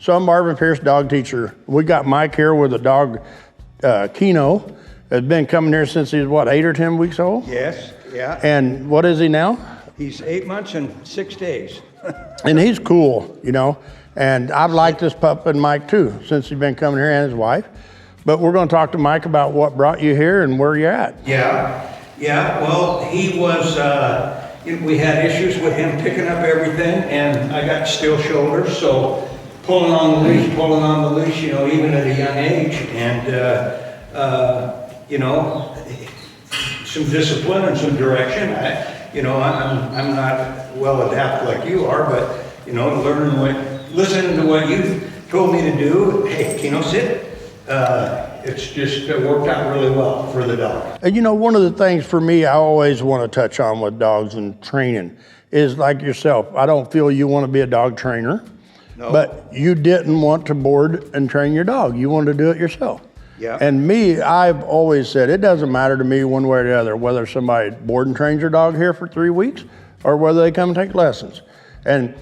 So I'm Marvin Pierce Dog Teacher. We got Mike here with a dog, Kino. Has been coming here since he's, what, 8 or 10 weeks old? Yes, yeah. And what is he now? He's 8 months and 6 days. And he's cool, you know. And I've liked this pup and Mike too, since he's been coming here, and his wife. But we're going to talk to Mike about what brought you here and where you're at. Yeah, well, he was, we had issues with him picking up everything, and I got still shoulders, so pulling on the leash, you know, even at a young age, and, you know, some discipline and some direction. I'm not well adapted like you are, but, you know, listening to what you told me to do, hey, Kino, sit. It's just worked out really well for the dog. And you know, one of the things for me I always want to touch on with dogs and training is like yourself. I don't feel you want to be a dog trainer, no. But you didn't want to board and train your dog. You wanted to do it yourself. Yeah. And me, I've always said it doesn't matter to me one way or the other whether somebody board and trains their dog here for 3 weeks or whether they come and take lessons. And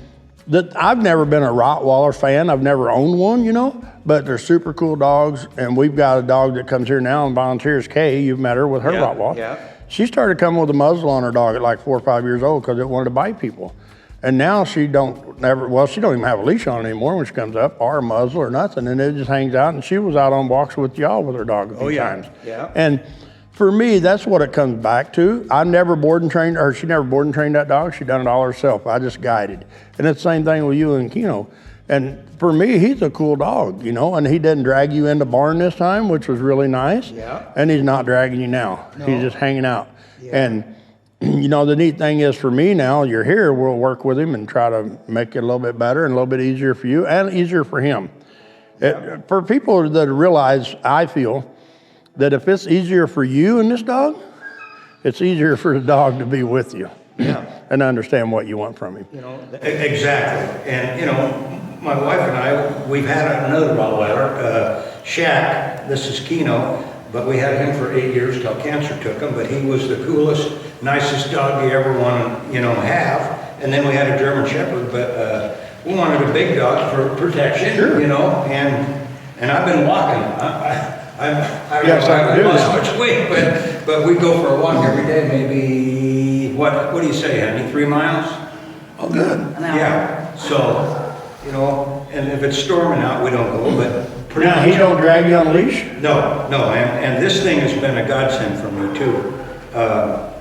I've never been a Rottweiler fan. I've never owned one, you know, but they're super cool dogs. And we've got a dog that comes here now and volunteers, Kay. You've met her with her Rottweiler. Yeah. She started coming with a muzzle on her dog at like 4 or 5 years old because it wanted to bite people. And now she don't even have a leash on anymore when she comes up, or a muzzle or nothing. And it just hangs out. And she was out on walks with y'all with her dog a few times. Yeah. And for me, that's what it comes back to. I never board and trained, or she never board and trained that dog. She done it all herself. I just guided. And it's the same thing with you and Kino. And for me, he's a cool dog, you know, and he didn't drag you in the barn this time, which was really nice. Yeah. And he's not dragging you now. No. He's just hanging out. Yeah. And, you know, the neat thing is for me now, you're here, we'll work with him and try to make it a little bit better and a little bit easier for you and easier for him. Yeah. For people that realize, I feel, that if it's easier for you and this dog, it's easier for the dog to be with you. Yeah. And understand what you want from him. You know, exactly. And, you know, my wife and I, we've had another Rottweiler, Shaq. This is Kino, but we had him for 8 years till cancer took him. But he was the coolest, nicest dog you ever want to, you know, have. And then we had a German Shepherd, but we wanted a big dog for protection, Sure. you know. And I've been walking. I lost much weight, but we go for a walk every day. Maybe what do you say, Andy? 3 miles? Oh, good. Yeah. So, you know, and if it's storming out, we don't go. But Now he don't drag you on a leash? No. And this thing has been a godsend for me too.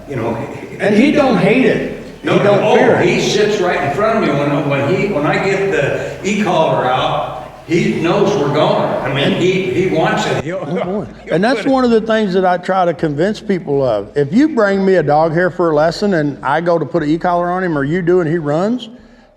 You know. And he don't hate it. No, he don't fear it. He sits right in front of me when I get the e-collar out. He knows we're going. I mean, he wants it. And that's one of the things that I try to convince people of. If you bring me a dog here for a lesson and I go to put an e-collar on him or you do and he runs,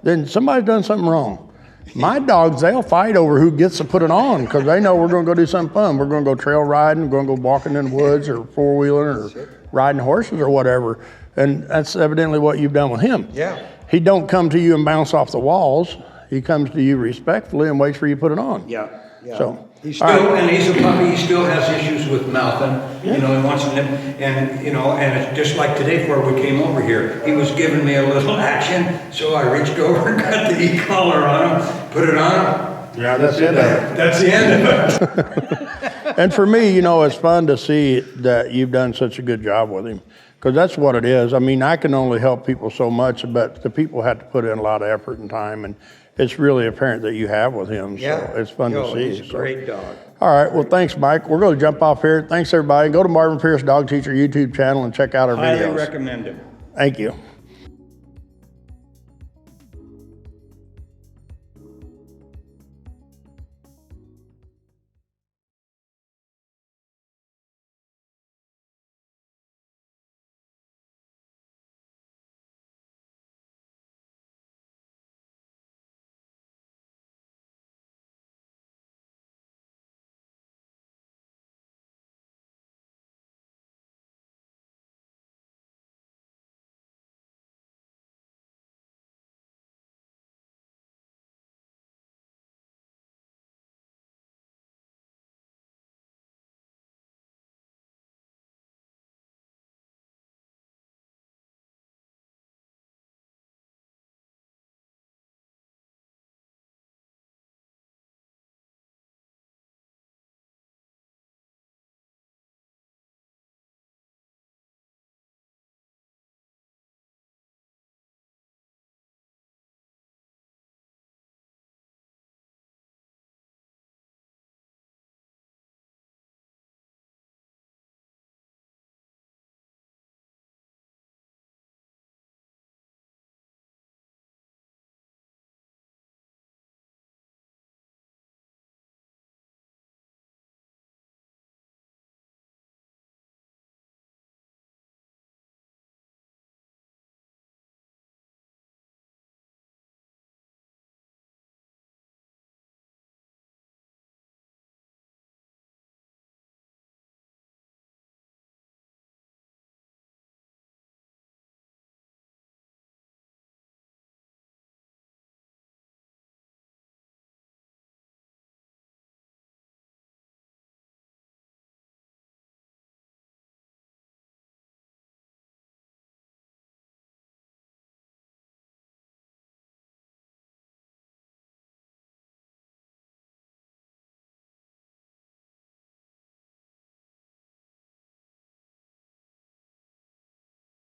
then somebody's done something wrong. My dogs, they'll fight over who gets to put it on because they know we're going to go do something fun. We're going to go trail riding, we're going to go walking in the woods or four-wheeling or riding horses or whatever. And that's evidently what you've done with him. Yeah. He don't come to you and bounce off the walls. He comes to you respectfully and waits for you to put it on. Yeah. So he's still, and he's a puppy. He still has issues with mouthing. Yeah. You know, he wants to nip, and you know, and it's just like today before we came over here, he was giving me a little action, so I reached over and got the e-collar on him, put it on him. Yeah, that's it. That's the end of it. And for me, you know, it's fun to see that you've done such a good job with him. Because that's what it is. I mean, I can only help people so much, but the people have to put in a lot of effort and time, and it's really apparent that you have with him. Yeah. So it's fun to see. He's a great dog. All right. Well, thanks, Mike. We're going to jump off here. Thanks, everybody. Go to Marvin Pierce Dog Teacher YouTube channel and check out our videos. Highly recommend him. Thank you.